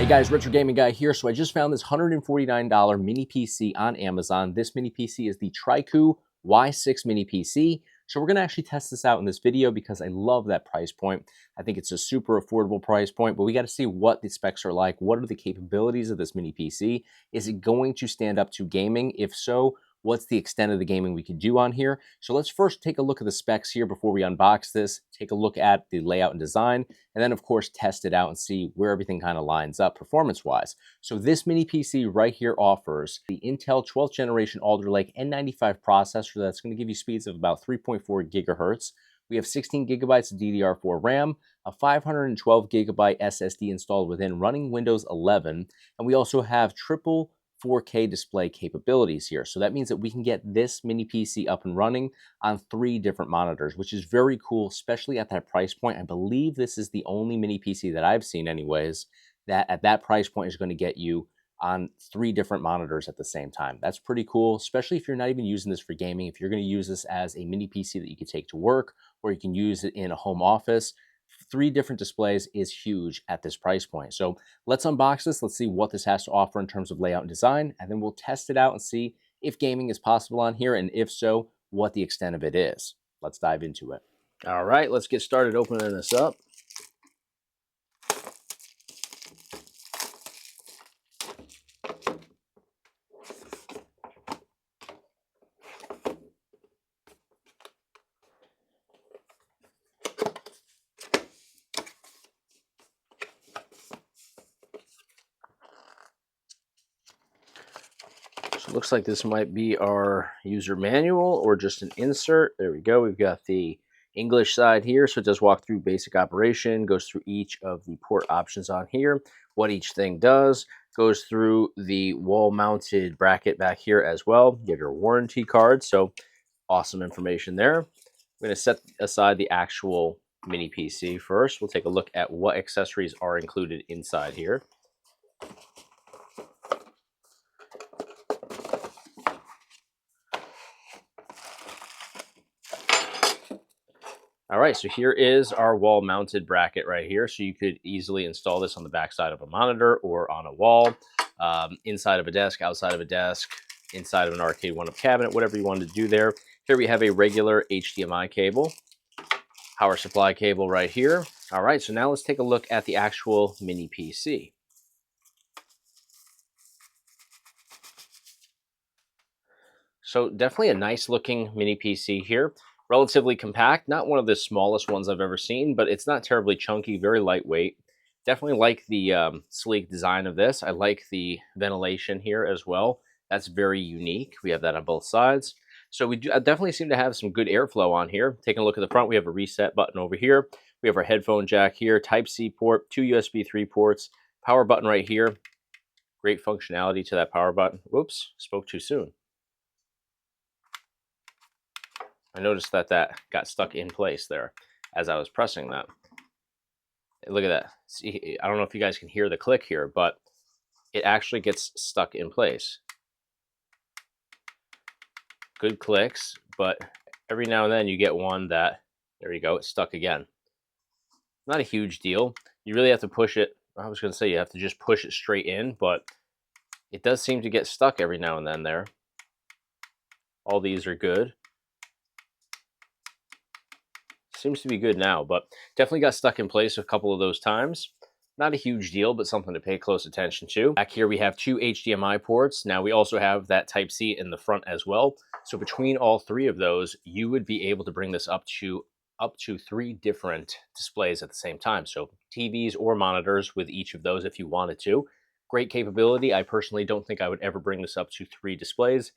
Guys, Retro Gaming Guy here. So I just found this $149 mini PC on Amazon. This mini PC is the Trycoo Wi-6 Mini PC. So we're going to actually test this out in this video because I love that price point. I think it's a super affordable price point, but we got to see what the specs are like. What are the capabilities of this mini PC? Is it going to stand up to gaming? If so, what's the extent of the gaming we could do on here? So let's first take a look at the specs here before we unbox this, take a look at the layout and design, and then of course test it out and see where everything kind of lines up performance-wise. So this mini PC right here offers the Intel 12th generation Alder Lake N95 processor that's going to give you speeds of about 3.4 gigahertz. We have 16 gigabytes of DDR4 RAM, a 512 gigabyte SSD installed within running Windows 11, and we also have triple 4K display capabilities here. So that means that we can get this mini PC up and running on 3 different monitors, which is very cool, especially at that price point. I believe this is the only mini PC that I've seen anyways, that at that price point is going to get you on 3 different monitors at the same time. That's pretty cool, especially if you're not even using this for gaming. If you're going to use this as a mini PC that you can take to work, or you can use it in a home office, 3 different displays is huge at this price point. So let's unbox this. Let's see what this has to offer in terms of layout and design, and then we'll test it out and see if gaming is possible on here, and if so, what the extent of it is. Let's dive into it. All right, let's get started opening this up. So it looks like this might be our user manual or just an insert. There we go. We've got the English side here, so it does walk through basic operation, goes through each of the port options on here, what each thing does, goes through the wall-mounted bracket back here as well. You have your warranty card, so awesome information there. I'm going to set aside the actual mini PC first. We'll take a look at what accessories are included inside here. All right, so here is our wall-mounted bracket right here. So you could easily install this on the back side of a monitor or on a wall, inside of a desk, outside of a desk, inside of an arcade one-up cabinet, whatever you wanted to do there. Here we have a regular HDMI cable, power supply cable right here. All right, so now let's take a look at the actual mini PC. So definitely a nice looking mini PC here. Relatively compact, not one of the smallest ones I've ever seen, but it's not terribly chunky, very lightweight. Definitely like the sleek design of this. I like the ventilation here as well. That's very unique. We have that on both sides. So we do definitely seem to have some good airflow on here. Taking a look at the front, we have a reset button over here. We have our headphone jack here, Type-C port, 2 USB 3 ports, power button right here. Great functionality to that power button. Whoops, spoke too soon. I noticed that that got stuck in place there as I was pressing that. Look at that. See, I don't know if you guys can hear the click here, but it actually gets stuck in place. Good clicks, but every now and then you get one that, there you go, it's stuck again. Not a huge deal. You really have to push it. I was going to say you have to just push it straight in, but it does seem to get stuck every now and then there. All these are good. Seems to be good now, but definitely got stuck in place a couple of those times. Not a huge deal, but something to pay close attention to. Back here we have 2 HDMI ports. Now we also have that Type-C in the front as well. So between all 3 of those, you would be able to bring this up to 3 different displays at the same time. So TVs or monitors with each of those if you wanted to. Great capability. I personally don't think I would ever bring this up to 3 displays.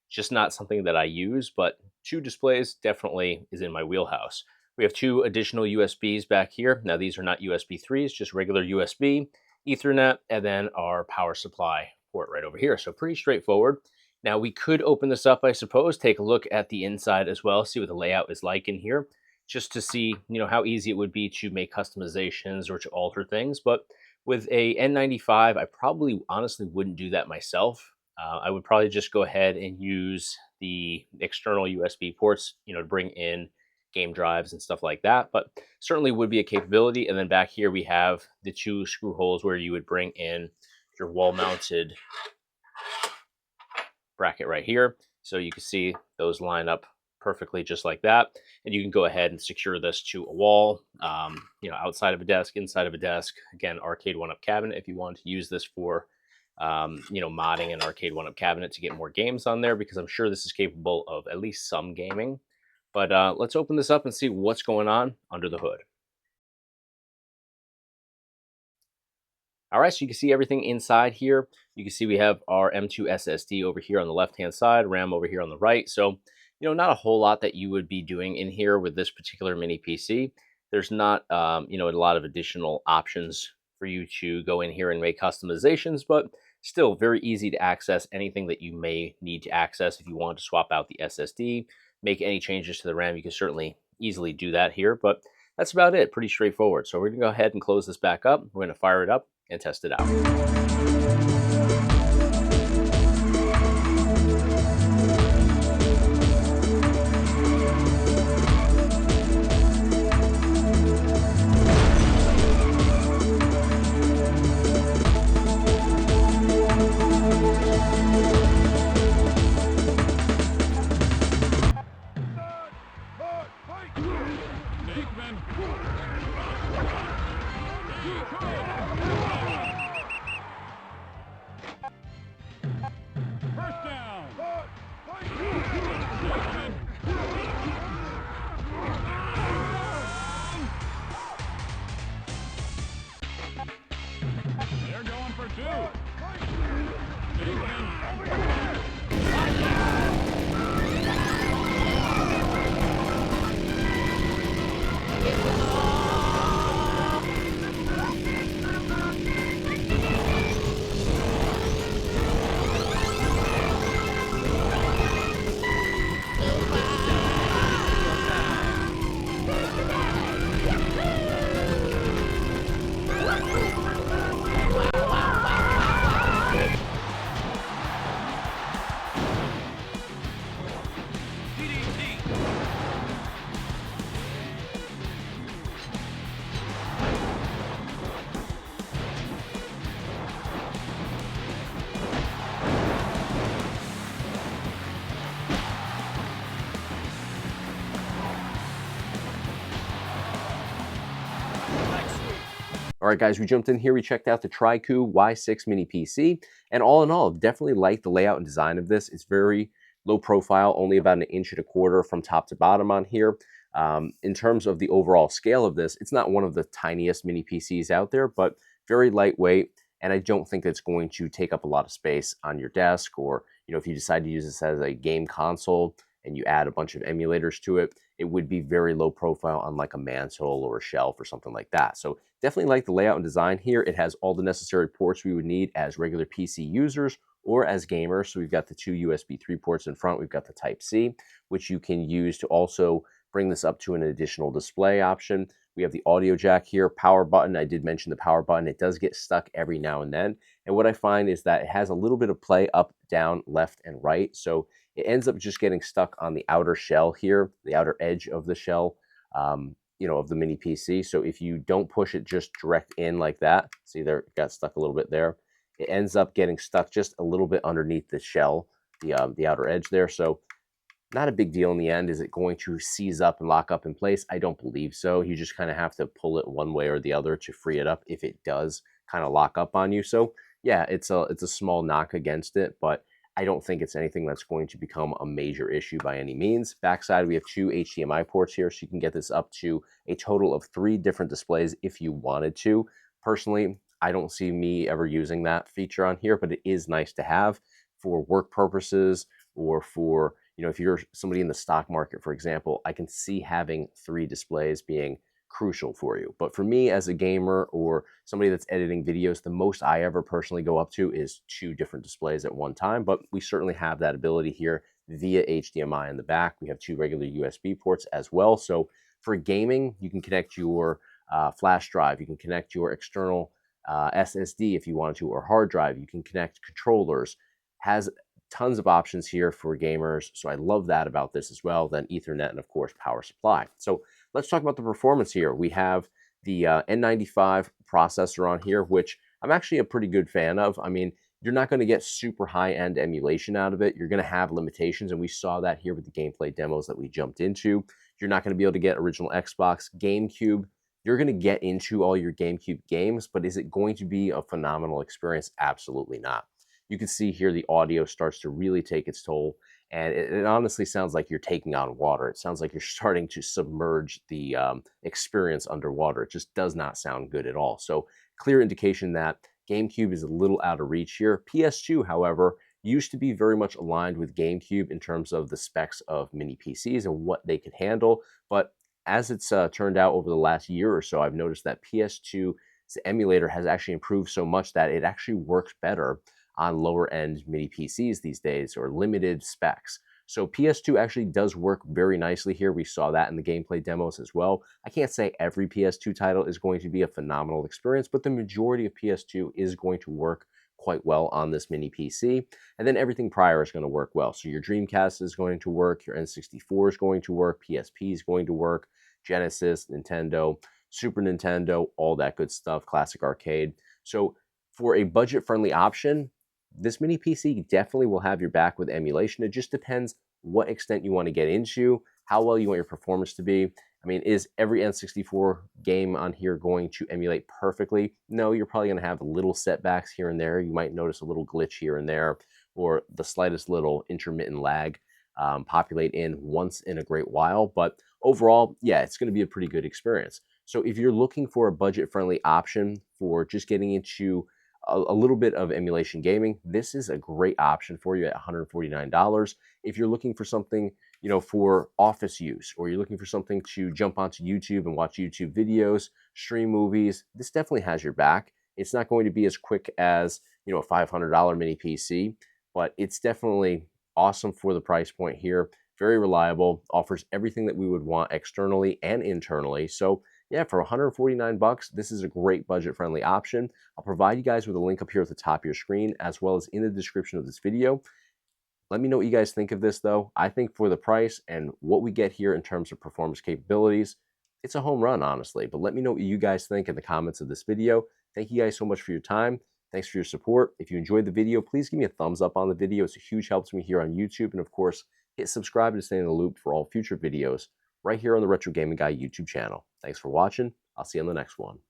Just not something that I use, but 2 displays definitely is in my wheelhouse. We have 2 additional USBs back here. Now these are not USB 3s, just regular USB, Ethernet, and then our power supply port right over here. So pretty straightforward. Now we could open this up, I suppose, take a look at the inside as well, see what the layout is like in here, just to see, how easy it would be to make customizations or to alter things. But with a N95, I probably honestly wouldn't do that myself. I would probably just go ahead and use the external USB ports, to bring in game drives and stuff like that, but certainly would be a capability. And then back here we have the two screw holes where you would bring in your wall mounted bracket right here. So you can see those line up perfectly just like that. And you can go ahead and secure this to a wall, outside of a desk, inside of a desk. Again, arcade one-up cabinet if you want to use this for, modding an arcade one-up cabinet to get more games on there, because I'm sure this is capable of at least some gaming. But let's open this up and see what's going on under the hood. All right, so you can see everything inside here. You can see we have our M2 SSD over here on the left-hand side, RAM over here on the right. So, not a whole lot that you would be doing in here with this particular mini PC. There's not, a lot of additional options for you to go in here and make customizations, but still very easy to access anything that you may need to access. If you want to swap out the SSD, make any changes to the RAM, you can certainly easily do that here. But that's about it. Pretty straightforward. So we're going to go ahead and close this back up. We're going to fire it up and test it out. They're going for two. All right, guys, we jumped in here. We checked out the Trycoo Wi-6 Mini PC. And all in all, definitely like the layout and design of this. It's very low profile, only about 1.25 inches from top to bottom on here. In terms of the overall scale of this, it's not one of the tiniest mini PCs out there, but very lightweight. And I don't think it's going to take up a lot of space on your desk, or, if you decide to use this as a game console and you add a bunch of emulators to it, it would be very low profile on like a mantle or a shelf or something like that. So definitely like the layout and design here. It has all the necessary ports we would need as regular PC users or as gamers. So we've got the two USB 3 ports in front. We've got the Type-C, which you can use to also bring this up to an additional display option. We have the audio jack here, power button. I did mention the power button. It does get stuck every now and then. And what I find is that it has a little bit of play up, down, left, and right. So it ends up just getting stuck on the outer shell here, the outer edge of the shell, of the mini PC. So if you don't push it just direct in like that, see there, it got stuck a little bit there. It ends up getting stuck just a little bit underneath the shell, the outer edge there. So not a big deal in the end. Is it going to seize up and lock up in place? I don't believe so. You just kind of have to pull it one way or the other to free it up if it does kind of lock up on you. So yeah, it's a small knock against it, but I don't think it's anything that's going to become a major issue by any means. Backside, we have two HDMI ports here, so you can get this up to a total of 3 different displays if you wanted to. Personally, I don't see me ever using that feature on here, but it is nice to have for work purposes, or for, if you're somebody in the stock market, for example. I can see having 3 displays being crucial for you. But for me as a gamer or somebody that's editing videos, the most I ever personally go up to is 2 different displays at one time. But we certainly have that ability here via HDMI in the back. We have 2 regular USB ports as well. So for gaming, you can connect your flash drive, you can connect your external SSD if you want to, or hard drive. You can connect controllers. Has tons of options here for gamers. So I love that about this as well. Then Ethernet and of course power supply. So let's talk about the performance here. We have the N95 processor on here, which I'm actually a pretty good fan of. I mean, you're not going to get super high-end emulation out of it. You're going to have limitations, and we saw that here with the gameplay demos that we jumped into. You're not going to be able to get original Xbox, GameCube. You're going to get into all your GameCube games, but is it going to be a phenomenal experience? Absolutely not. You can see here the audio starts to really take its toll, and it honestly sounds like you're taking on water. It sounds like you're starting to submerge the experience underwater. It just does not sound good at all. So clear indication that GameCube is a little out of reach here. PS2, however, used to be very much aligned with GameCube in terms of the specs of mini PCs and what they could handle. But as it's turned out over the last year or so, I've noticed that PS2's emulator has actually improved so much that it actually works better on lower end mini PCs these days, or limited specs. So PS2 actually does work very nicely here. We saw that in the gameplay demos as well. I can't say every PS2 title is going to be a phenomenal experience, but the majority of PS2 is going to work quite well on this mini PC. And then everything prior is going to work well. So your Dreamcast is going to work, your N64 is going to work, PSP is going to work, Genesis, Nintendo, Super Nintendo, all that good stuff, classic arcade. So for a budget-friendly option, this mini PC definitely will have your back with emulation. It just depends what extent you want to get into, how well you want your performance to be. I mean, is every N64 game on here going to emulate perfectly? No, you're probably going to have little setbacks here and there. You might notice a little glitch here and there, or the slightest little intermittent lag populate in once in a great while. But overall, yeah, it's going to be a pretty good experience. So if you're looking for a budget-friendly option for just getting into a little bit of emulation gaming, this is a great option for you at $149. If you're looking for something, for office use, or you're looking for something to jump onto YouTube and watch YouTube videos, stream movies, this definitely has your back. It's not going to be as quick as, a $500 mini PC, but it's definitely awesome for the price point here. Very reliable, offers everything that we would want externally and internally. So yeah, for 149 bucks, this is a great budget-friendly option. I'll provide you guys with a link up here at the top of your screen, as well as in the description of this video. Let me know what you guys think of this, though. I think for the price and what we get here in terms of performance capabilities, it's a home run, honestly. But let me know what you guys think in the comments of this video. Thank you guys so much for your time. Thanks for your support. If you enjoyed the video, please give me a thumbs up on the video. It's a huge help to me here on YouTube. And of course, hit subscribe to stay in the loop for all future videos right here on the Retro Gaming Guy YouTube channel. Thanks for watching. I'll see you on the next one.